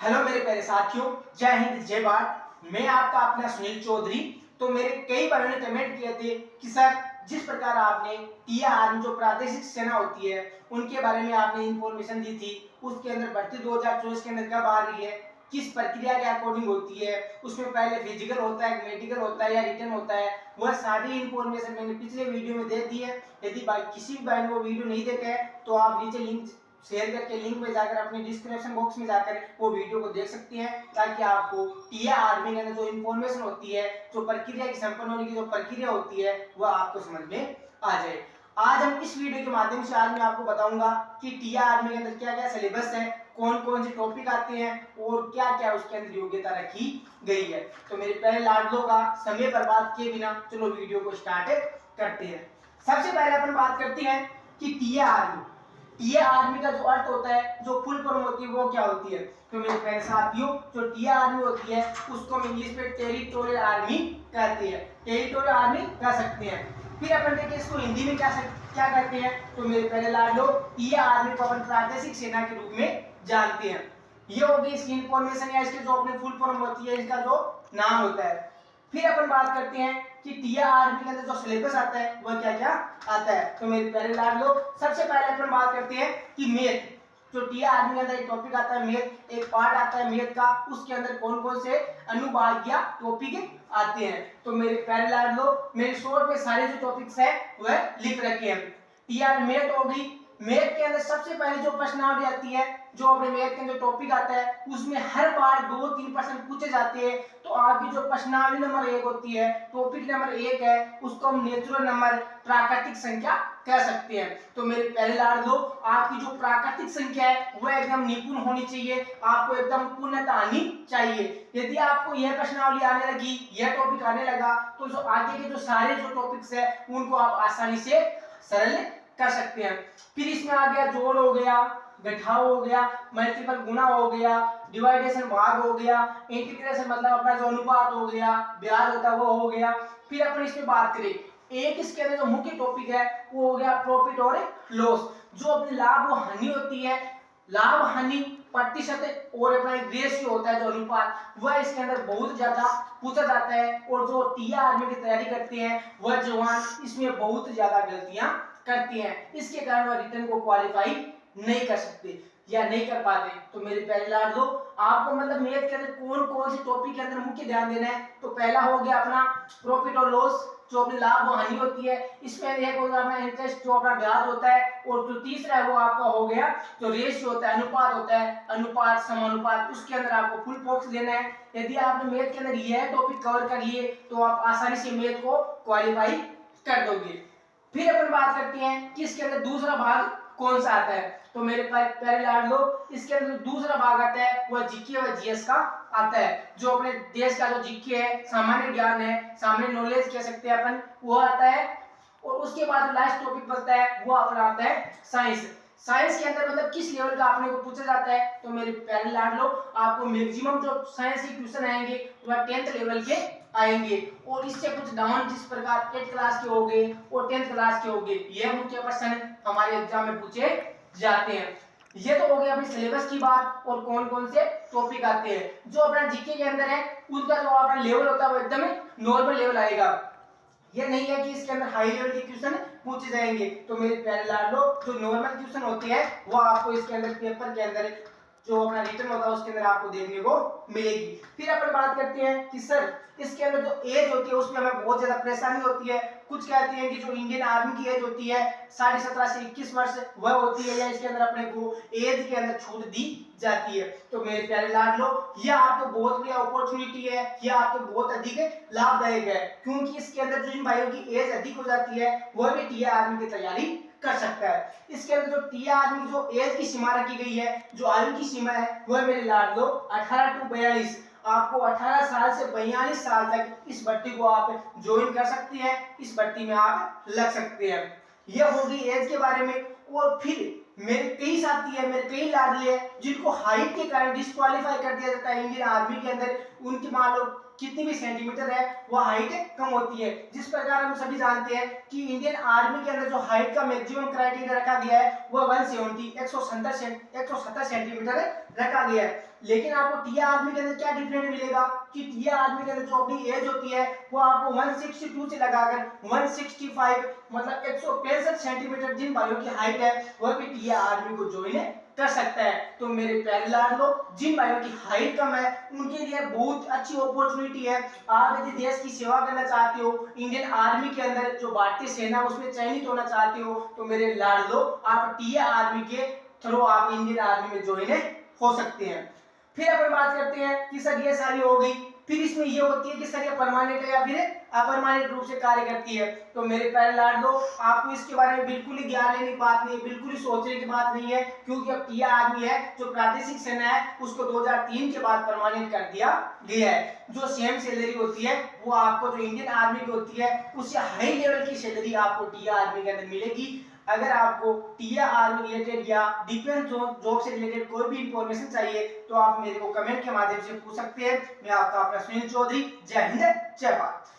Hello मेरे प्यारे साथियों, जय हिंद जय भारत। मैं आपका अपना सुनील चौधरी। तो मेरे कई बार ने कमेंट किए थे कि सर जिस प्रकार आपने टीआर जो प्रादेशिक सेना होती है उनके बारे में आपने इंफॉर्मेशन दी थी, उसके अंदर भर्ती 2024 के अंदर कब आ रही है, किस प्रक्रिया के अकॉर्डिंग होती है, उसमें पहले फिजिकल होता है, मेडिकल होता है या रिटर्न होता है, वह सारी इंफॉर्मेशन मैंने पिछले वीडियो में दे दी है। यदि किसी भी भाई ने वो वीडियो नहीं देखा है तो आप नीचे लिंक शेयर करके लिंक में जाकर अपने डिस्क्रिप्शन बॉक्स में जाकर वो वीडियो को देख सकते हैं, ताकि आपको टीआर आर्मी के अंदर जो इन्फॉर्मेशन होती है, जो प्रक्रिया की संपन्न होने की जो प्रक्रिया होती है, वह आपको समझ में आ जाए। आज हम इस वीडियो के माध्यम से आज मैं आपको बताऊंगा कि टीआर आर्मी के अंदर क्या क्या सिलेबस है, कौन कौन से टॉपिक आते हैं और क्या क्या उसके अंदर योग्यता रखी गई है। तो मेरे पहले लाडलों का समय बर्बाद किए बिना चलो वीडियो को स्टार्ट करते हैं। सबसे पहले अपन बात करते हैं कि टीआर आर्मी, टीआर आर्मी का जो अर्थ होता है, जो फुल फॉर्म होती है वो क्या होती है। तो मेरे प्यारे साथियों, जो टीआर आर्मी होती है उसको हम इंग्लिश में टेरिटोरियल आर्मी कहते हैं, टेरिटोरियल आर्मी कह सकते हैं। फिर अपन देखिए इसको हिंदी में क्या कहते हैं। तो मेरे पहले लाडलो, टीआर आर्मी को अपन प्रादेशिक सेना के रूप में जानते हैं। ये हो गई इसकी इंफॉर्मेशन या इसके जो अपने फुल फॉर्म होती है, इसका जो नाम होता है। फिर अपन बात करते हैं कि टीआर आर्मी के अंदर जो सिलेबस आता है वह क्या क्या आता है। तो मेरे प्यारे लाडलो, सबसे पहले अपन बात करते हैं कि मैथ, जो टीआर आर्मी के अंदर एक टॉपिक आता है मैथ, एक पार्ट आता है मैथ का, उसके अंदर कौन कौन से अनुभाग या टॉपिक आते हैं। तो मेरे प्यारे लाडलो, मेरे शॉर्ट में सारे जो टॉपिक्स है वह लिख रखे हैं। टीआर मैथ हो गई, मैथ के अंदर सबसे पहले जो प्रश्नावली आती है, जो अपने मैथ के अंदर टॉपिक आता है, उसमें हर बार 2-3 प्रश्न पूछे जाते हैं। तो आपकी जो प्रश्नावली नंबर 1 होती है, टॉपिक नंबर 1 है, उसको हम नेचुरल नंबर, प्राकृतिक संख्या कह सकते हैं। तो मेरे पहले लाडलो, आपकी जो प्राकृतिक संख्या है वह एकदम निपुण होनी चाहिए, आपको एकदम पूर्णता आनी चाहिए। यदि आपको यह प्रश्नावली आने लगी, यह टॉपिक आने लगा, तो जो आगे के जो सारे जो टॉपिक्स है उनको आप आसानी से सरल कर सकते हैं। फिर इसमें आ गया जोड़ हो गया, घटाव हो गया, मल्टीपल गुना हो गया, डिवाइडेशन भाग हो गया, इंटीग्रेशन मतलब अपना जो अनुपात हो गया, ब्याज होता है वो हो गया। फिर अपन इसमें बात करें, एक इसके अंदर जो मुख्य टॉपिक है वो हो गया प्रॉफिट और लॉस, जो अपनी लाभ और हानि होती है, लाभ हानि प्रतिशत और अपना एक रेशियो होता है जो अनुपात, वह इसके अंदर बहुत ज्यादा पूछा जाता है। और जो टीआर आर्मी की तैयारी करते हैं वह जवान इसमें बहुत ज्यादा गलतियां करती हैं, इसके कारण वह रिटर्न को क्वालिफाई नहीं कर सकते या नहीं कर पाते। तो मेरे पहले लाडलो, आपको मतलब मैथ के अंदर कौन कौन से टॉपिक के अंदर मुख्य ध्यान देना है। तो पहला हो गया अपना प्रॉफिट और लॉस, जो अपनी लाभ और हानि होती है, इसमें एक होगा अपना इंटरेस्ट, जो अपना ब्याज होता है, और जो तीसरा है वो आपका हो गया जो रेशियो होता है, अनुपात होता है, अनुपात समानुपात, उसके अंदर आपको फुल फोकस देना है। यदि आपने मैथ के अंदर यह टॉपिक कवर कर लिए तो आप आसानी से मैथ को क्वालिफाई कर दोगे। फिर अपन बात करते हैं कि इसके अंदर दूसरा भाग कौन सा आता है। तो मेरे पहले लाडलो, इसके अंदर दूसरा भाग आता है वह जीके और जीएस का आता है, जो अपने देश का जो जीके है, सामान्य ज्ञान है, सामान्य नॉलेज कह सकते हैं अपन, वो आता है। और उसके बाद लास्ट टॉपिक बचता है वो अपना आता है साइंस। साइंस के अंदर मतलब किस लेवल का आपने को पूछा जाता है। तो मेरे प्यारे लाडलो, आपको मैक्सिमम जो साइंस के क्वेश्चन आएंगे वह 10th लेवल के आएंगे, और इससे कुछ डाउन जिस प्रकार 8th क्लास के हो गए और 10th क्लास के हो गए, यह मुख्य प्रश्न हमारे एग्जाम में पूछे जाते हैं। ये तो हो गया अपनी सिलेबस की बात और कौन कौन से टॉपिक आते हैं। जो अपना जीके के अंदर है उसका जो अपना लेवल होता है वो एकदम नॉर्मल लेवल आएगा, ये नहीं है कि इसके अंदर हाई लेवल के क्वेश्चन पूछे जाएंगे। तो मेरे प्यारे लाडलो, जो नॉर्मल क्वेश्चन होते हैं वो आपको इसके अंदर पेपर के अंदर जो अपना रिटर्न होता है उसके अंदर आपको देखने को मिलेगी। फिर अपन बात करते हैं कि सर इसके अंदर जो एज होती है उसमें हमें बहुत ज्यादा परेशानी होती है। कुछ कहते हैं कि जो इंडियन आर्मी की एज होती है 17.5 से 21 वर्ष वह होती है, या इसके अंदर अपने को एज के अंदर छूट दी जाती है। तो मेरे प्यारे लाडलो, यह आपको बहुत बड़ी अपॉर्चुनिटी है, यह आपको बहुत अधिक लाभदायक है, क्योंकि इसके अंदर जो जिन भाइयों की एज अधिक हो जाती है वह भी टीआर आर्मी की तैयारी कर सकता है। इसके अंदर जो टीआर आर्मी जो एज की सीमा रखी गई है, जो आयु की सीमा है, वह मेरे लाडलो 18 to 42, आपको 18 साल से 42 साल तक इस भर्ती को आप ज्वाइन कर सकते हैं, इस भर्ती में आप लग सकते हैं। यह होगी एज के बारे में। और फिर मेरे कई साथी है, मेरे कई लाडले हैं जिनको हाइट के कारण डिस्क्वालीफाई कर दिया जाता है इंडियन आर्मी के अंदर। उनकी मान लो कितनी भी सेंटीमीटर है वो हाइट कम होती है। जिस प्रकार हम सभी जानते हैं कि इंडियन आर्मी के अंदर जो हाइट का मैक्सिमम क्राइटेरिया रखा गया है वह 170 170 सेंटीमीटर रखा गया है। लेकिन आपको टीए आर्मी के अंदर क्या डिफरेंट मिलेगा कि टीए आर्मी के अंदर जो अपनी एज होती है वो आपको 162 से लगाकर 165 मतलब 165 सेंटीमीटर जिन भाइयों की हाइट है वह भी टीए आर्मी को ज्वाइन कर सकता है। तो मेरे प्यारे लाडलो, जिन भाइयों की हाइट कम है उनके लिए बहुत अच्छी अपॉर्चुनिटी है। आप यदि देश की सेवा करना चाहते हो, इंडियन आर्मी के अंदर जो भारतीय सेना उसमें चयनित होना चाहते हो, तो मेरे लाडलो आप टीए आर्मी के थ्रू आप इंडियन आर्मी में ज्वाइन हो सकते हैं। फिर अपन बात करते हैं कि सर ये सारी हो गई, फिर इसमें ये होती है कि सर ये परमानेंट है या फिर अपरमानेंट रूप से कार्य करती है। तो मेरे प्यारे लाडलो, आपको इसके बारे में बिल्कुल ही ज्ञान लेने की बात नहीं है, बिल्कुल ही सोचने की बात नहीं है, क्योंकि अब टीए आर्मी है जो प्रादेशिक सेना है उसको 2003 के बाद परमानेंट कर दिया गया है। जो सेम सैलरी होती है वो आपको जो इंडियन आर्मी की होती है उससे हाई लेवल की सैलरी आपको टीए आर्मी के अंदर मिलेगी। अगर आपको टीए आर्मी रिलेटेड या डिफेंस जॉब से रिलेटेड कोई भी इंफॉर्मेशन चाहिए तो आप मेरे को कमेंट के माध्यम से पूछ सकते हैं। मैं आपका अपना सुनील चौधरी, जय हिंद जय भारत।